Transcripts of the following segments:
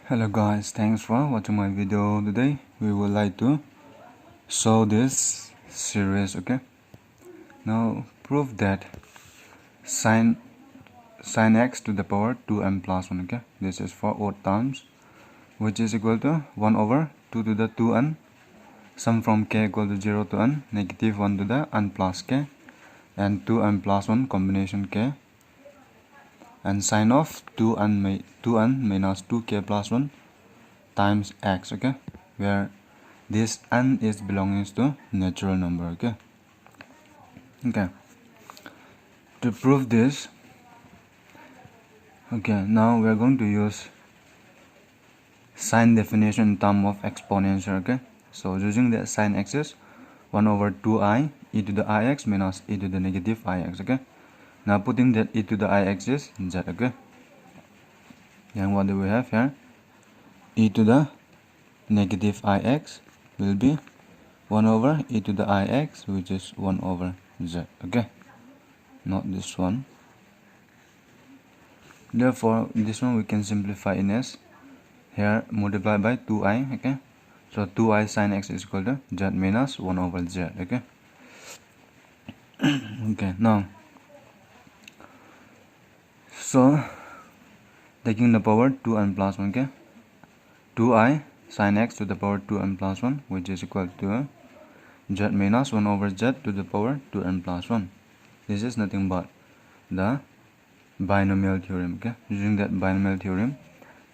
Hello guys, thanks for watching my video. Today we would like to solve this series. Okay, now prove that sine x to the power 2n plus 1. Okay, this is for odd terms, which is equal to 1 over 2 to the 2n, sum from k equal to 0 to n, negative 1 to the n plus k, and 2n plus 1 combination k, and sine of 2n minus 2k plus 1 times x. Okay, where this n is belongs to natural number. Okay, to prove this, now we are going to use sine definition in term of exponential. Okay, so using the sine x is 1 over 2i e to the ix minus e to the negative ix. Okay, now putting that e to the ix is z. Okay, and what do we have here? E to the negative ix will be 1 over e to the ix, which is 1 over z. Okay, not this one. Therefore this one we can simplify in as here multiply by 2i. Okay, so 2i sine x is equal to z minus 1 over z. Okay. Okay, now so taking the power 2n plus 1. Okay, 2i sine x to the power 2n plus 1, which is equal to z minus 1 over z to the power 2n plus 1. This is nothing but the binomial theorem. Okay, using that binomial theorem,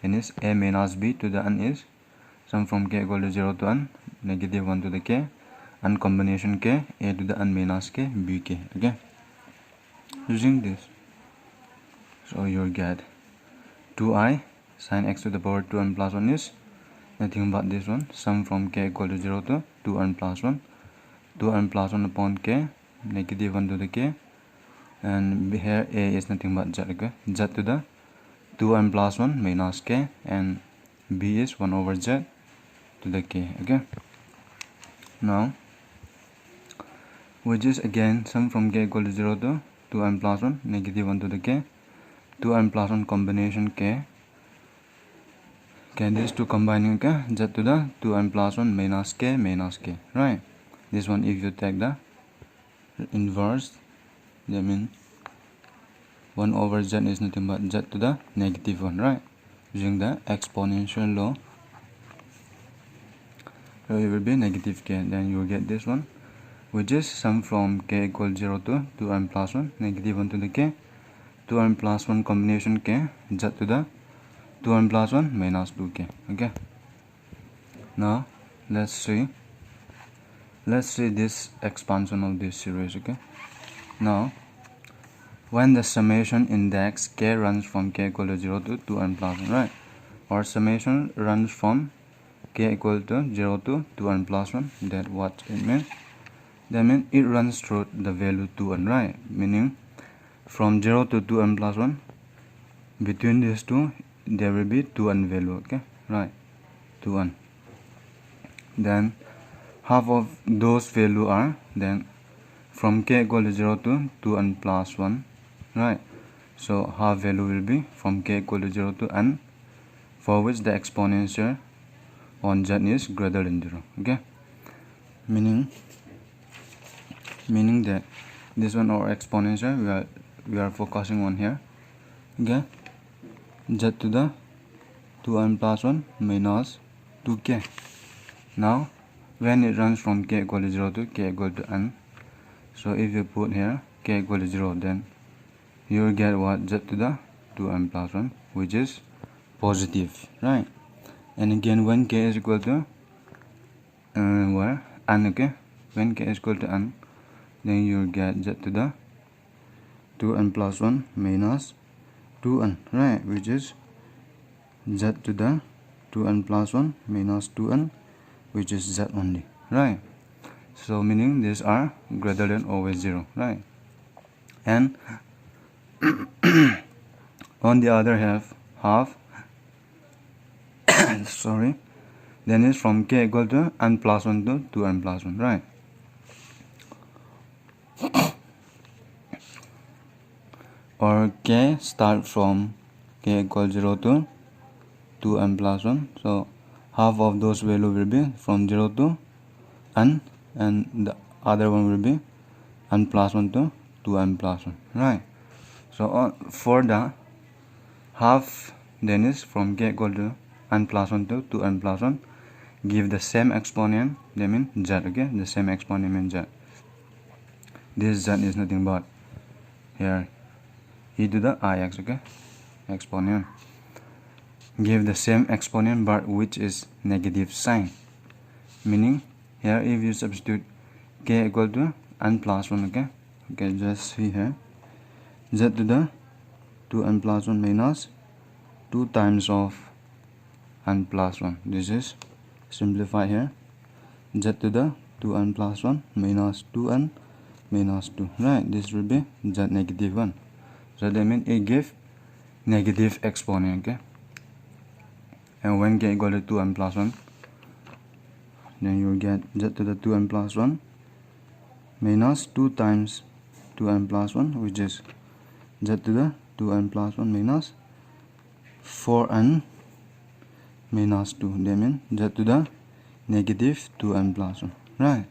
n is a minus b to the n is sum from k equal to 0 to n, negative 1 to the k, and combination k, a to the n minus k, bk. Okay, using this, so you'll get 2i sine x to the power 2n plus 1 is nothing but this one, sum from k equal to 0 to 2n plus 1, 2n plus 1 upon k, negative 1 to the k, and here a is nothing but z. Okay, z to the 2n plus 1 minus k, and b is 1 over z to the k. Okay, now which is again sum from k equal to 0 to 2n plus 1, negative 1 to the k, 2n plus 1 combination k, these two combining, okay, z to the 2n plus 1 minus k, right? This one if you take the inverse, that means 1 over z is nothing but z to the negative 1, right? Using the exponential law, so it will be negative k, then you will get this one, which is sum from k equal 0 to 2n plus 1, negative 1 to the k, 2n plus 1 combination k, z to the 2n plus 1 minus 2k. Okay, now let's see this expansion of this series. Okay, now when the summation index k runs from k equal to 0 to 2n plus 1, right, or summation runs from k equal to 0 to 2n plus 1, that what it means? That means it runs through the value 2n, right? Meaning from 0 to 2n plus 1, between these two there will be 2n value. Okay, right, 2n. Then half of those value are then from k equal to 0 to 2n plus 1, right? So half value will be from k equal to 0 to n, for which the exponential on z is greater than 0. Okay, meaning that this one, our exponential, we are focusing on here. Okay, z to the 2n plus 1 minus 2k. Now when it runs from k equal to 0 to k equal to n, so if you put here k equal to 0, then you will get what? Z to the 2n plus 1, which is positive, right? And again when k is equal to n, okay, when k is equal to n, then you will get z to the 2n plus 1 minus 2n, right, which is z to the 2n plus 1 minus 2n, which is z only, right? So meaning these are greater than or always 0, right? And on the other half sorry, then is from k equal to n plus 1 to 2n plus 1, right? Or k start from k equal 0 to 2n plus 1. So half of those value will be from 0 to n, and the other one will be n plus 1 to 2n plus 1, right? So for the half, then is from k equal to n plus 1 to 2n plus 1, give the same exponent, that means z, okay? The same exponent means z. This z is nothing but here e to the ix, okay? Exponent. Give the same exponent but which is negative sign, meaning here if you substitute k equal to n plus 1, okay? Okay, just see here, z to the 2n plus 1 minus 2 times of n plus 1. This is simplified here, z to the 2n plus 1 minus 2n minus 2, right? This will be z negative 1. So that means it gives negative exponent, okay? And when k equal to 2n plus 1, then you will get z to the 2n plus 1 minus 2 times 2n plus 1, which is z to the 2n plus 1 minus 4n minus 2. That means z to the negative 2n plus 1, right?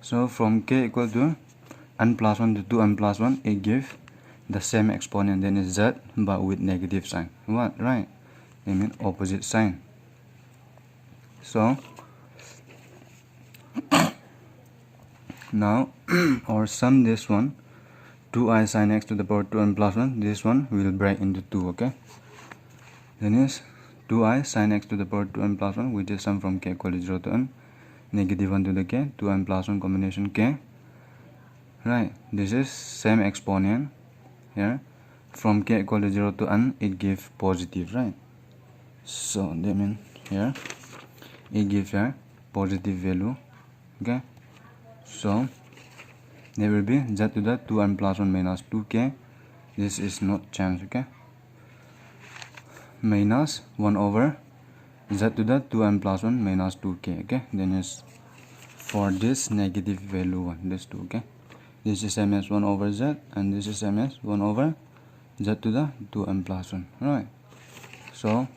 So from k equal to n plus 1 to 2n plus 1, it gives the same exponent, then is z, but with negative sign. What, right? That means opposite sign. So now or sum this one, 2i sine x to the power 2n plus 1, this one will break into 2, okay? Then is 2i sine x to the power 2n plus 1, which is sum from k equal to 0 to n, negative 1 to the k, 2n plus 1 combination k, right? This is same exponent here. From k equal to 0 to n, it gives positive, right? So that means here it gives here positive value, okay? So there will be z to the 2n plus 1 minus 2k, this is not changed, okay? Minus 1 over z to the 2n plus 1 minus 2k, okay? Then is for this negative value 1, this 2, okay? This is same as 1 over z, and this is same as 1 over z to the 2n plus 1, right? So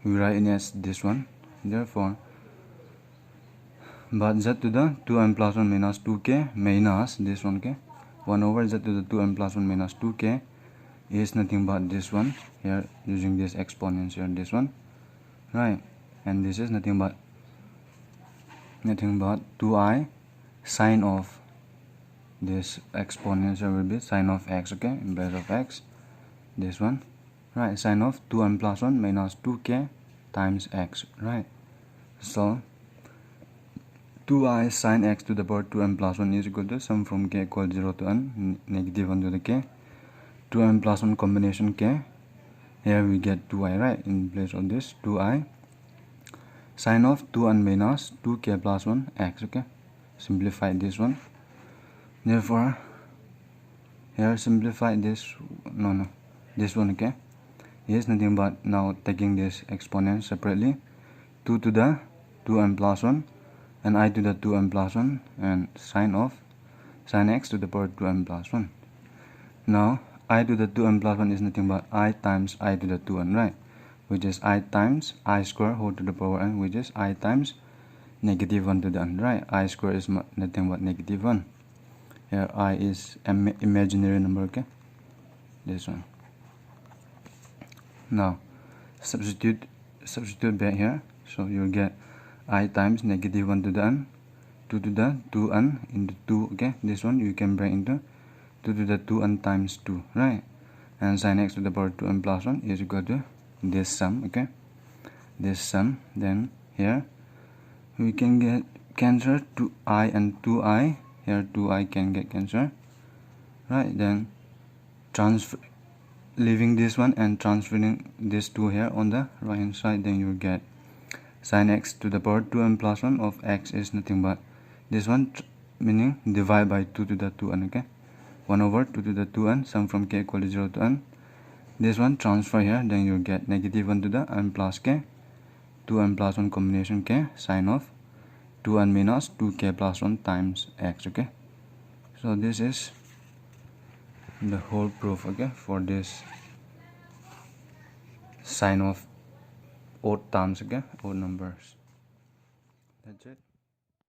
we write it as this one, therefore, but z to the 2n plus 1 minus 2k minus this one, okay? 1 over z to the 2n plus 1 minus 2k is nothing but this one here, using this exponents here, this one, right? And this is nothing but 2i sine of this exponential will be sine of x, okay? In place of x, this one, right? Sine of 2n plus 1 minus 2k times x, right? So 2i sine x to the power 2n plus 1 is equal to sum from k equal 0 to n, negative 1 to the k, 2n plus 1 combination k, here we get 2i, right? In place of this 2i sine of 2n minus 2k plus 1 x, okay? Simplify this one, therefore here simplify this, this one, okay? Is nothing but now taking this exponent separately, 2 to the 2n plus 1 and I to the 2n plus 1 and sine x to the power 2n plus 1. Now I to the 2n plus 1 is nothing but I times I to the 2n, right? Which is I times I square whole to the power n, which is I times negative 1 to the n, right? I square is nothing but negative 1. Here I is imaginary number, okay? This one. Now substitute back here, so you'll get I times negative 1 to the n, 2 to the 2n into 2, okay? This one you can break into 2 to the 2n times 2, right? And sine x to the power 2n plus 1 is equal to this sum, okay? This sum, then here we can get cancel 2i and 2i, here 2i can get cancelled, right? Then leaving this one and transferring this 2 here on the right hand side, then you get sine x to the power 2n plus 1 of x is nothing but this one, meaning divide by 2 to the 2n, okay? 1 over 2 to the 2n, sum from k equal to 0 to n. This one transfer here, then you get negative 1 to the n plus k, 2n plus 1 combination k, sine of 2n minus 2k plus 1 times x, okay? So this is the whole proof, okay, for this sine of odd terms, okay, odd numbers. That's it.